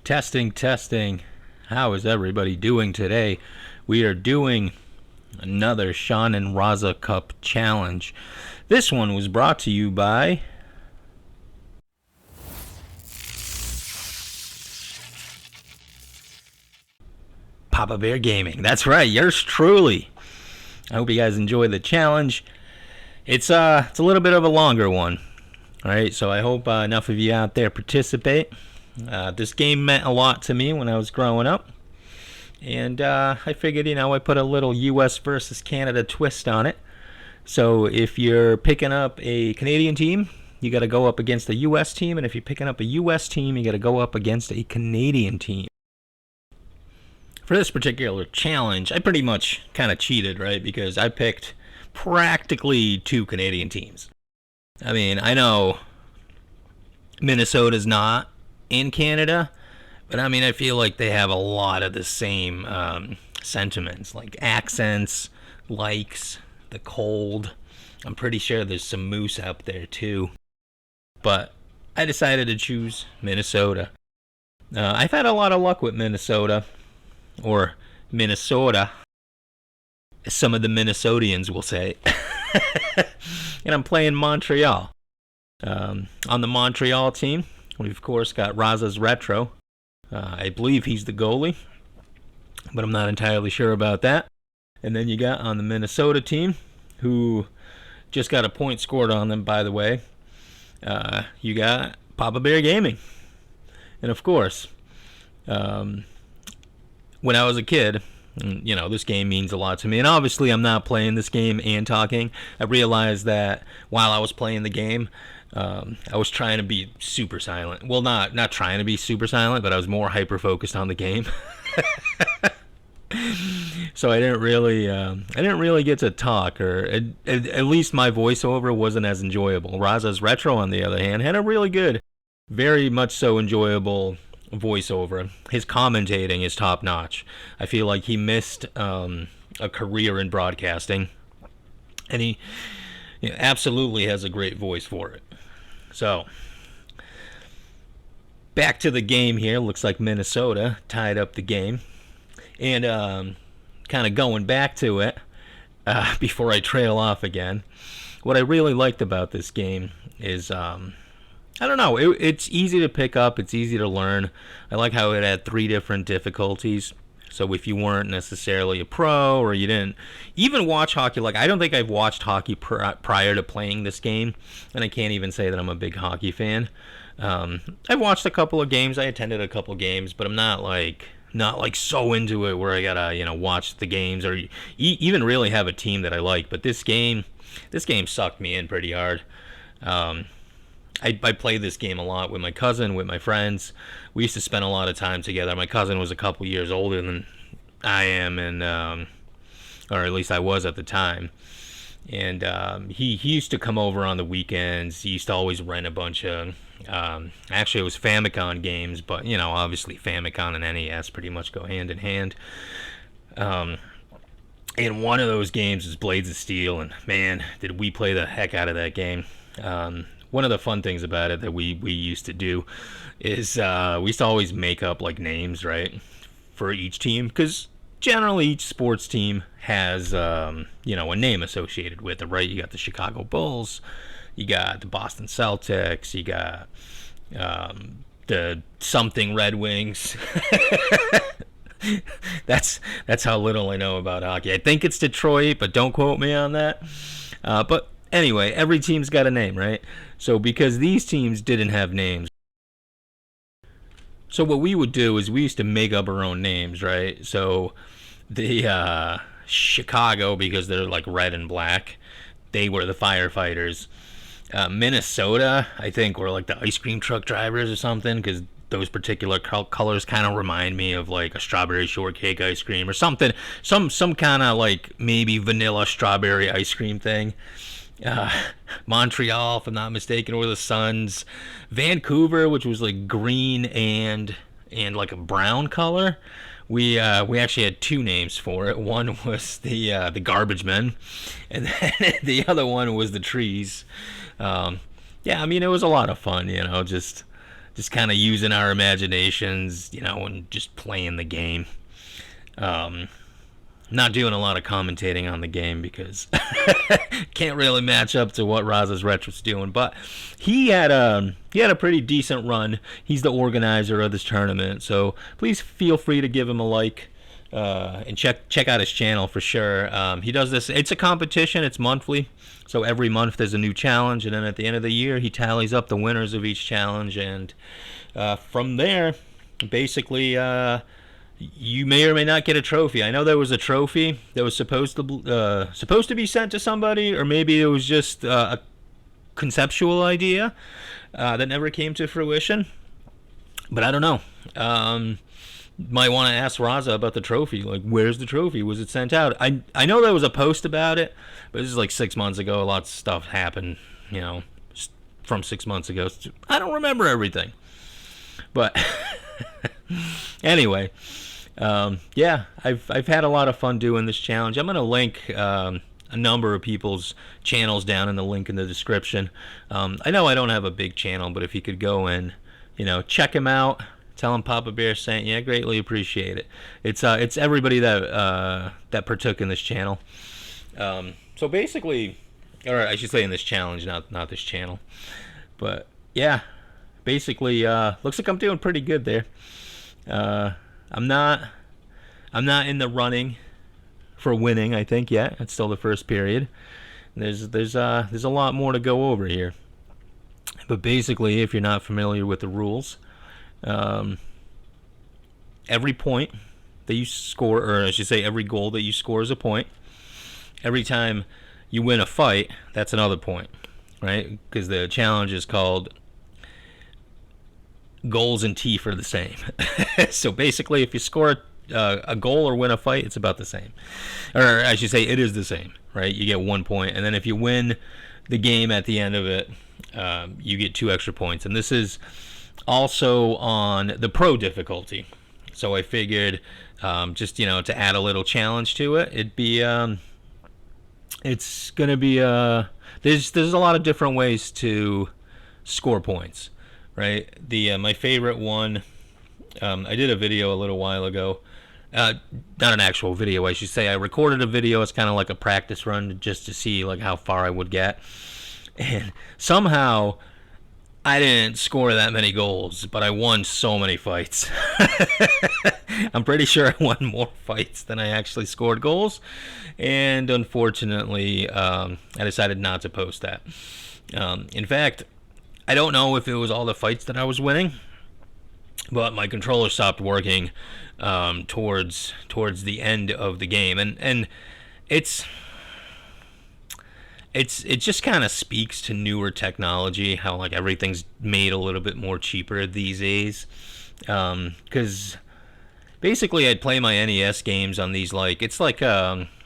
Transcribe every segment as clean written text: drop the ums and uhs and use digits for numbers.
Testing, testing. How is everybody doing today? We are doing another Shan and Raza Cup challenge. This one was brought to you by Papa Bear Gaming. That's right, yours truly. I hope you guys enjoy the challenge. It's a little bit of a longer one. All right, so I hope enough of you out there participate. This game meant a lot to me when I was growing up, and I figured, I put a little U.S. versus Canada twist on it. So if you're picking up a Canadian team, you got to go up against a U.S. team, and if you're picking up a U.S. team, you got to go up against a Canadian team. For this particular challenge, I pretty much kind of cheated, right? Because I picked practically two Canadian teams. I mean, I know Minnesota's not in Canada, but I mean, I feel like they have a lot of the same sentiments, like accents, likes, the cold. I'm pretty sure there's some moose up there too. But I decided to choose Minnesota. I've had a lot of luck with Minnesota, or Minnesota, as some of the Minnesotians will say. And I'm playing Montreal. On the Montreal team, we've of course got Raza's Retro. I believe he's the goalie, but I'm not entirely sure about that. And then you got on the Minnesota team, who just got a point scored on them, by the way. You got Papa Bear Gaming. And of course, when I was a kid, this game means a lot to me. And obviously I'm not playing this game and talking. I realized that while I was playing the game, I was trying to be super silent. Well, not trying to be super silent, but I was more hyper-focused on the game. So I didn't really get to talk, or at least my voiceover wasn't as enjoyable. Raza's Retro, on the other hand, had a really good, very much so enjoyable voiceover. His commentating is top notch. I feel like he missed a career in broadcasting, and he absolutely has a great voice for it. So back to the game here. Looks like Minnesota tied up the game, and kind of going back to it before I trail off again. What I really liked about this game is I don't know. It's easy to pick up. It's easy to learn. I like how it had 3 different difficulties. So if you weren't necessarily a pro, or you didn't even watch hockey, like I don't think I've watched hockey prior to playing this game, and I can't even say that I'm a big hockey fan. I've watched a couple of games. I attended a couple of games, but I'm not like so into it where I gotta watch the games or even really have a team that I like. But this game sucked me in pretty hard. I played this game a lot with my cousin, with my friends. We used to spend a lot of time together. My cousin was a couple years older than I am, and or at least I was at the time. And he used to come over on the weekends. He used to always rent a bunch of actually it was Famicom games, but obviously Famicom and NES pretty much go hand in hand. And one of those games is Blades of Steel, and man, did we play the heck out of that game. One of the fun things about it that we used to do is we used to always make up like names, right, for each team, because generally each sports team has a name associated with it, right? You got the Chicago Bulls, you got the Boston Celtics, you got the something Red Wings. That's how little I know about hockey. I think it's Detroit, but don't quote me on that. But anyway, every team's got a name, right? So because these teams didn't have names, so what we would do is we used to make up our own names, right? So the Chicago, because they're like red and black, they were the firefighters. Minnesota, I think, were like the ice cream truck drivers or something, because those particular colors kind of remind me of like a strawberry shortcake ice cream or something, some kind of like maybe vanilla strawberry ice cream thing. Montreal, if I'm not mistaken, were the Suns. Vancouver, which was like green and like a brown color. We actually had 2 names for it. One was the Garbage Men, and then the other one was the Trees. Yeah, I mean, it was a lot of fun, just just kind of using our imaginations, and just playing the game. Not doing a lot of commentating on the game because can't really match up to what Raza's Retro's doing. But he had a pretty decent run. He's the organizer of this tournament, so please feel free to give him a like and check out his channel for sure. He does this. It's a competition. It's monthly, so every month there's a new challenge, and then at the end of the year he tallies up the winners of each challenge, and from there, basically. You may or may not get a trophy. I know there was a trophy that was supposed to be sent to somebody, or maybe it was just a conceptual idea that never came to fruition. But I don't know. Might want to ask Raza about the trophy. Like, where's the trophy? Was it sent out? I know there was a post about it, but this is like 6 months ago. Lots of stuff happened, from 6 months ago. I don't remember everything. But anyway. I've had a lot of fun doing this challenge. I'm going to link a number of people's channels down in the link in the description. I know I don't have a big channel, but if you could go and, check him out, tell him Papa Bear sent you, I greatly appreciate it. It's everybody that partook in this channel. So basically, or I should say in this challenge, not this channel. But yeah, basically, looks like I'm doing pretty good there. I'm not in the running for winning, I think, yet. It's still the first period. There's a lot more to go over here. But basically, if you're not familiar with the rules, every point that you score, or I should say every goal that you score is a point. Every time you win a fight, that's another point, right? Because the challenge is called goals and teeth are the same. So basically, if you score a goal or win a fight, it's about the same. Or I should say, it is the same, right? You get 1 point, and then if you win the game at the end of it, you get 2 extra points. And this is also on the pro difficulty. So I figured, just to add a little challenge to it, it'd be it's gonna be there's a lot of different ways to score points. Right, my favorite one. I did a video a little while ago. Not an actual video, I should say. I recorded a video. It's kind of like a practice run just to see like how far I would get. And somehow I didn't score that many goals, but I won so many fights. I'm pretty sure I won more fights than I actually scored goals. And unfortunately, I decided not to post that. In fact, I don't know if it was all the fights that I was winning, but my controller stopped working towards the end of the game, and it just kind of speaks to newer technology, how like everything's made a little bit more cheaper these days. Because basically, I'd play my NES games on these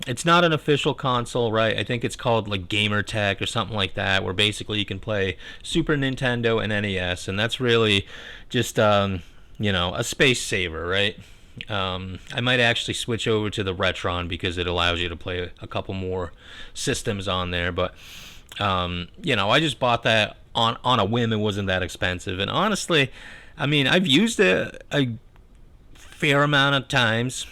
it's not an official console, right? I think it's called like GamerTech or something like that, where basically you can play Super Nintendo and NES, and that's really just a space saver, right? I might actually switch over to the Retron because it allows you to play a couple more systems on there, but I just bought that on a whim. It wasn't that expensive, and honestly, I mean, I've used it a fair amount of times,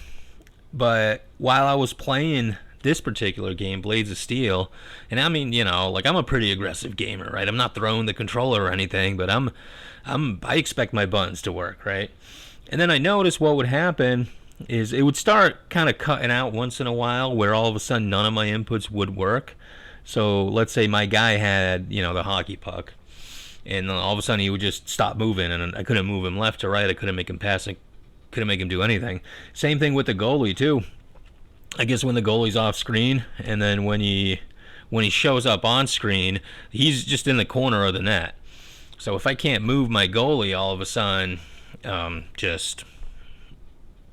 but while I was playing this particular game, Blades of Steel, and I mean, I'm a pretty aggressive gamer, right? I'm not throwing the controller or anything, but I expect my buttons to work, right? And then I noticed what would happen is it would start kind of cutting out once in a while, where all of a sudden none of my inputs would work. So let's say my guy had, the hockey puck, and then all of a sudden he would just stop moving, and I couldn't move him left to right. I couldn't make him pass. I couldn't make him do anything. Same thing with the goalie too. I guess when the goalie's off screen, and then when he shows up on screen, he's just in the corner of the net. So if I can't move my goalie, all of a sudden,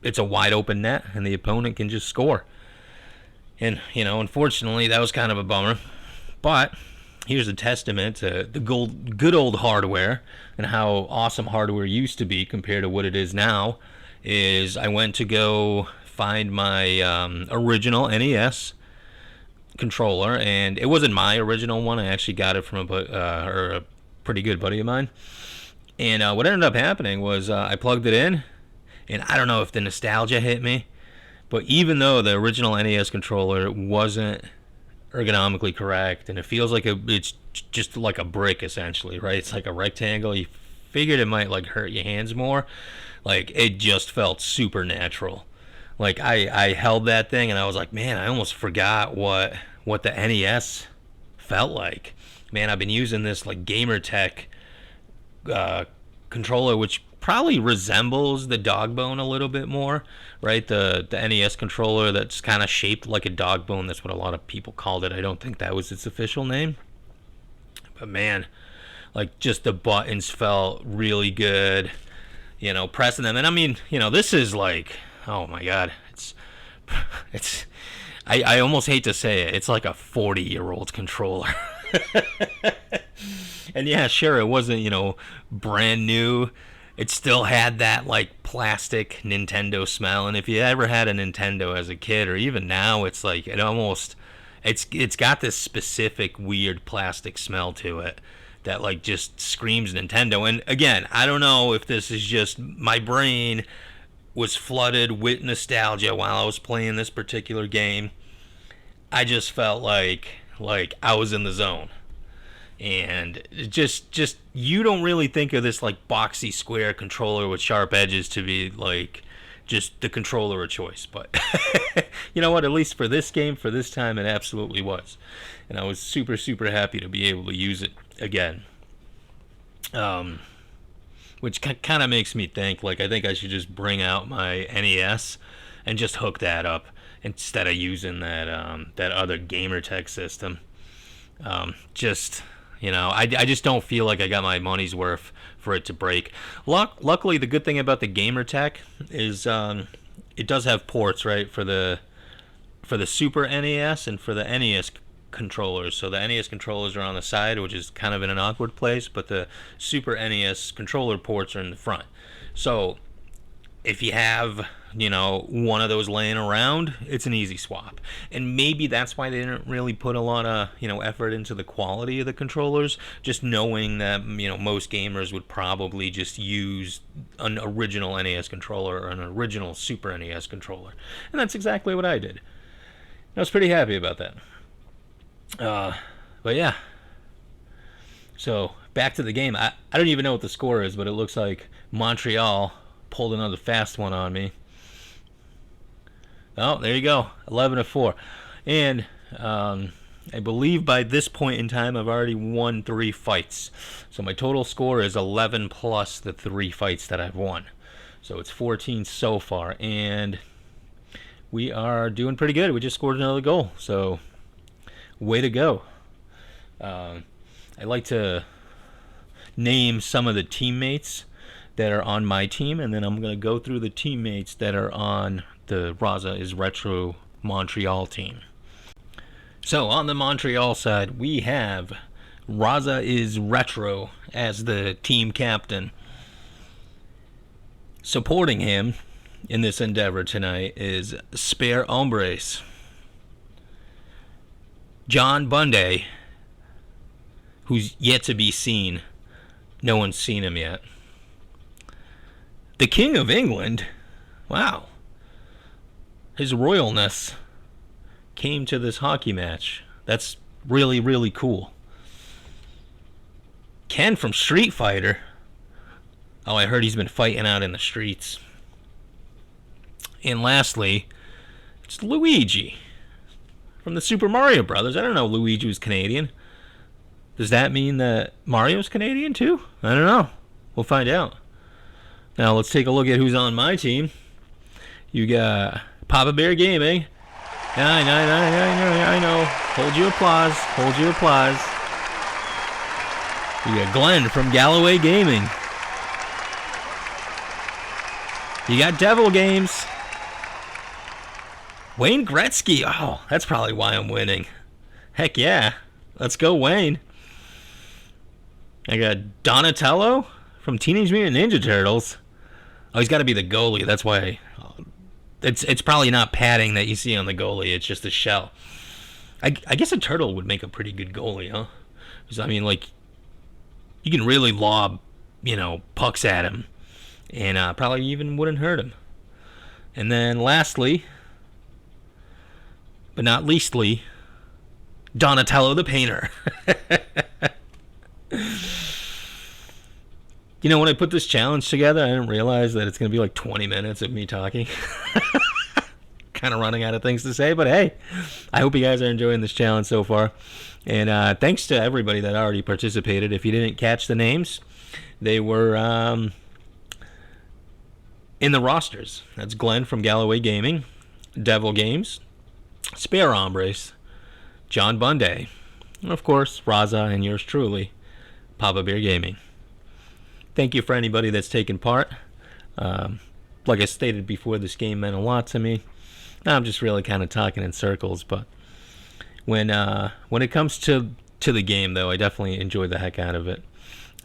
it's a wide open net, and the opponent can just score. And unfortunately, that was kind of a bummer. But here's a testament to the good old hardware and how awesome hardware used to be compared to what it is now. Is I went to go find my original NES controller, and it wasn't my original one. I actually got it from a pretty good buddy of mine. And what ended up happening was I plugged it in, and I don't know if the nostalgia hit me, but even though the original NES controller wasn't ergonomically correct, and it feels like it's just like a brick essentially, right? It's like a rectangle. You figured it might like hurt your hands more. Like it just felt supernatural. Like I held that thing and I was like, man, I almost forgot what the NES felt like. Man, I've been using this like GamerTech uh, controller, which probably resembles the dog bone a little bit more, right? The NES controller that's kind of shaped like a dog bone. That's what a lot of people called it. I don't think that was its official name. But man, like just the buttons felt really good, pressing them. And I mean, this is like, oh my God, it's, I almost hate to say it. It's like a 40-year-old controller. And yeah, sure, it wasn't, brand new. It still had that like plastic Nintendo smell. And if you ever had a Nintendo as a kid, or even now, it's like it's got this specific weird plastic smell to it that like just screams Nintendo. And again, I don't know if this is just my brain was flooded with nostalgia while I was playing this particular game. I just felt like I was in the zone. And just you don't really think of this like boxy square controller with sharp edges to be like just the controller of choice, but you know what, at least for this game, for this time, it absolutely was. And I was super happy to be able to use it again, which kind of makes me think like I think I should just bring out my NES and just hook that up instead of using that other GamerTech system. Just I just don't feel like I got my money's worth for it to break. Luckily, the good thing about the GamerTech is it does have ports, right, for the Super NES and for the NES controllers. So the NES controllers are on the side, which is kind of in an awkward place, but the Super NES controller ports are in the front. So if you have one of those laying around, it's an easy swap. And maybe that's why they didn't really put a lot of effort into the quality of the controllers, just knowing that most gamers would probably just use an original NES controller or an original Super NES controller. And that's exactly what I did. I was pretty happy about that. But yeah, so back to the game. I don't even know what the score is, but it looks like Montreal pulled another fast one on me. Oh, there you go, 11-4. And I believe by this point in time, I've already won 3 fights. So my total score is 11 plus the 3 fights that I've won. So it's 14 so far. And we are doing pretty good. We just scored another goal. So way to go. I like to name some of the teammates that are on my team, and then I'm going to go through the teammates that are on the Raza is Retro Montreal team. So on the Montreal side, we have Raza is Retro as the team captain. Supporting him in this endeavor tonight is Spare Hombres, John Bunday, who's yet to be seen. No one's seen him yet. The King of England, wow. His royalness came to this hockey match. That's really, really cool. Ken from Street Fighter. Oh, I heard he's been fighting out in the streets. And lastly, it's Luigi from the Super Mario Brothers. I don't know Luigi was Canadian. Does that mean that Mario's Canadian too? I don't know. We'll find out. Now let's take a look at who's on my team. You got Papa Bear Gaming. I know. Hold your applause. Hold your applause. You got Glenn from Galloway Gaming. You got Devil Games. Wayne Gretzky. Oh, that's probably why I'm winning. Heck yeah. Let's go, Wayne. I got Donatello from Teenage Mutant Ninja Turtles. Oh, he's got to be the goalie. That's why. It's probably not padding that you see on the goalie. It's just a shell. I guess a turtle would make a pretty good goalie, huh? Because, I mean, like, you can really lob pucks at him, and probably even wouldn't hurt him. And then lastly, but not leastly, Donatello the Painter. When I put this challenge together, I didn't realize that it's going to be like 20 minutes of me talking. Kind of running out of things to say, but hey, I hope you guys are enjoying this challenge so far. And thanks to everybody that already participated. If you didn't catch the names, they were in the rosters. That's Glenn from Galloway Gaming, Devil Games, Spare Hombres, John Bunday, and of course, Raza and yours truly, Papa Bear Gaming. Thank you for anybody that's taken part. Like I stated before, this game meant a lot to me. I'm just really kind of talking in circles, but when it comes to the game, though, I definitely enjoyed the heck out of it.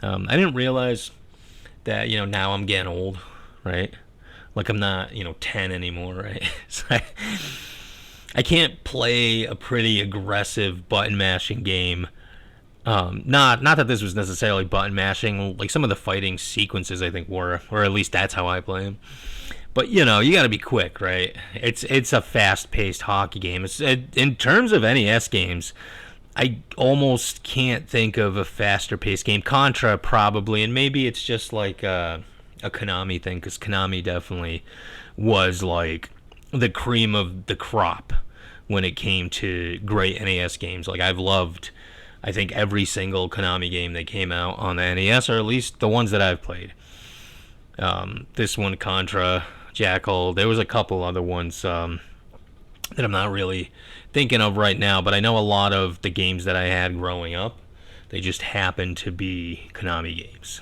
I didn't realize that now I'm getting old, right? Like I'm not 10 anymore, right? So I can't play a pretty aggressive button mashing game. Not that this was necessarily button mashing. Like some of the fighting sequences, I think were, or at least that's how I play them. But you got to be quick, right? It's a fast-paced hockey game. In terms of NES games, I almost can't think of a faster-paced game. Contra probably, and maybe it's just like a Konami thing, because Konami definitely was like the cream of the crop when it came to great NES games. Like I've loved, I think, every single Konami game that came out on the NES, or at least the ones that I've played. This one, Contra, Jackal. There was a couple other ones that I'm not really thinking of right now, but I know a lot of the games that I had growing up, they just happened to be Konami games.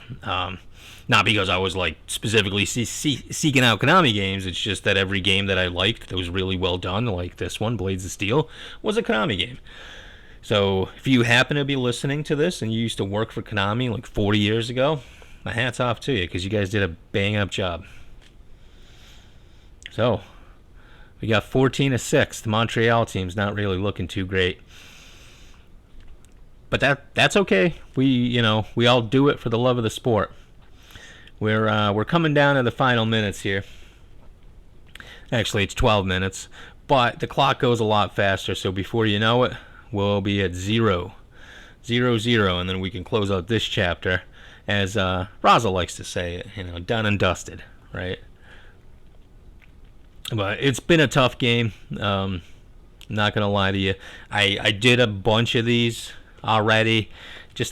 Not because I was like specifically seeking out Konami games. It's just that every game that I liked that was really well done, like this one, Blades of Steel, was a Konami game. So if you happen to be listening to this and you used to work for Konami like 40 years ago, my hat's off to you, because you guys did a bang-up job. So, we got 14-6. The Montreal team's not really looking too great. But that's okay. We all do it for the love of the sport. We're coming down to the final minutes here. Actually, it's 12 minutes. But the clock goes a lot faster, so before you know it, we'll be at 0-0, and then we can close out this chapter, as Raza likes to say it, done and dusted, right? But it's been a tough game. Not gonna lie to you. I did a bunch of these already.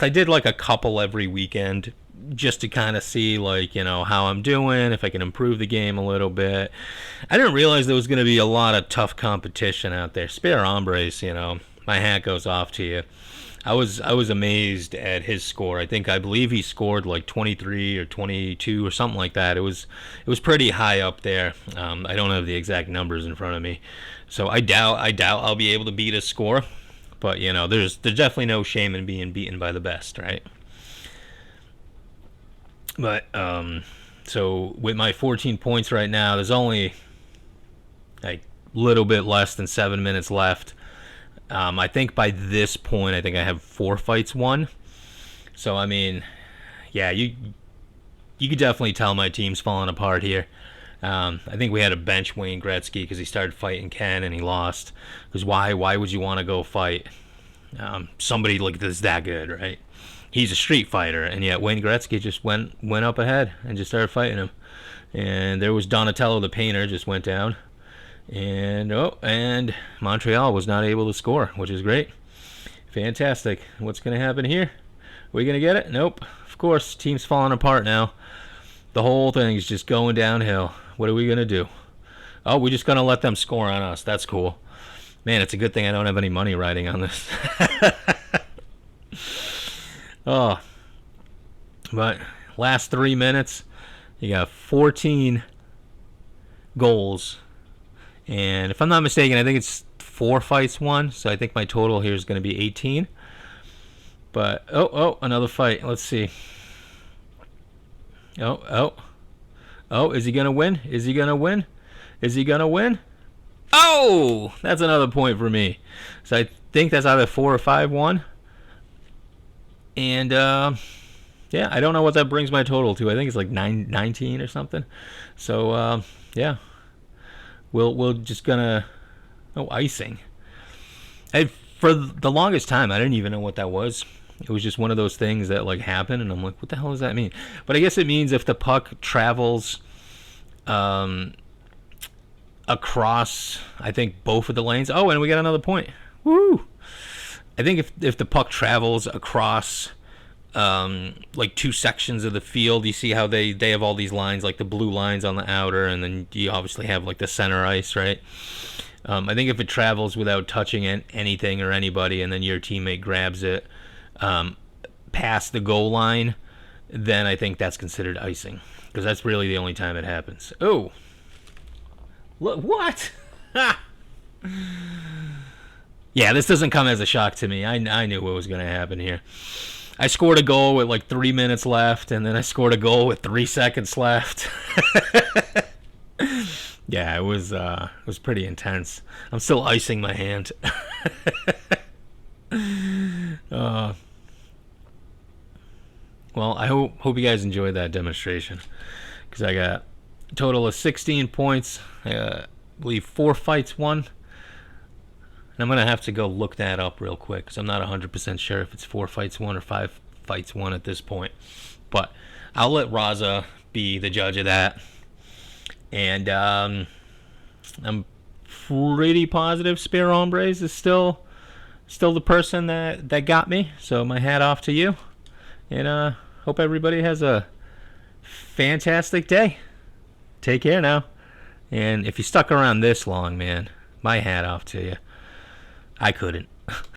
I did like a couple every weekend, just to kind of see how I'm doing, if I can improve the game a little bit. I didn't realize there was gonna be a lot of tough competition out there. Spare Hombres, my hat goes off to you. I was amazed at his score. I believe he scored like 23 or 22 or something like that. It was pretty high up there. I don't have the exact numbers in front of me, so I doubt I'll be able to beat his score. But there's definitely no shame in being beaten by the best, right? But so with my 14 points right now, there's only like a little bit less than 7 minutes left. I think by this point, I think I have 4 fights won. So, I mean, yeah, you could definitely tell my team's falling apart here. I think we had to bench Wayne Gretzky because he started fighting Ken and he lost. Because why would you want to go fight somebody like this that good, right? He's a street fighter, and yet Wayne Gretzky just went up ahead and just started fighting him. And there was Donatello the Painter just went down. And Montreal was not able to score, which is great. Fantastic. What's going to happen here? Are we going to get it? Nope. Of course, team's falling apart now. The whole thing is just going downhill. What are we going to do? Oh, we're just going to let them score on us. That's cool. Man, it's a good thing I don't have any money riding on this. Oh. But last 3 minutes, you got 14 goals. And if I'm not mistaken, I think it's 4 fights won. So I think my total here is going to be 18. But, another fight. Let's see. Oh, is he going to win? Is he going to win? Is he going to win? Oh, that's another point for me. So I think that's either 4 or 5 won. And, Yeah, I don't know what that brings my total to. I think it's like 19 or something. So yeah, we'll just gonna icing. For the longest time, I didn't even know what that was. It was just one of those things that like happened, and I'm like, what the hell does that mean? But I guess it means if the puck travels um, across, I think both of the lanes. Oh, and we got another point. Woo! I think if the puck travels across like two sections of the field, you see how they have all these lines, like the blue lines on the outer, and then you obviously have like the center ice, right? I think if it travels without touching anything or anybody, and then your teammate grabs it past the goal line, then I think that's considered icing, because that's really the only time it happens. Oh, look what? Yeah, this doesn't come as a shock to me. I knew what was going to happen here. I scored a goal with like 3 minutes left, and then I scored a goal with 3 seconds left. Yeah, it was pretty intense. I'm still icing my hand. uh, well, I hope you guys enjoyed that demonstration, because I got a total of 16 points. I believe 4 fights won. And I'm gonna have to go look that up real quick, because I'm not 100% sure if it's 4 fights won or 5 fights won at this point. But I'll let Raza be the judge of that. And I'm pretty positive Spear Hombres is still the person that got me. So my hat off to you. And hope everybody has a fantastic day. Take care now. And if you stuck around this long, man, my hat off to you. I couldn't.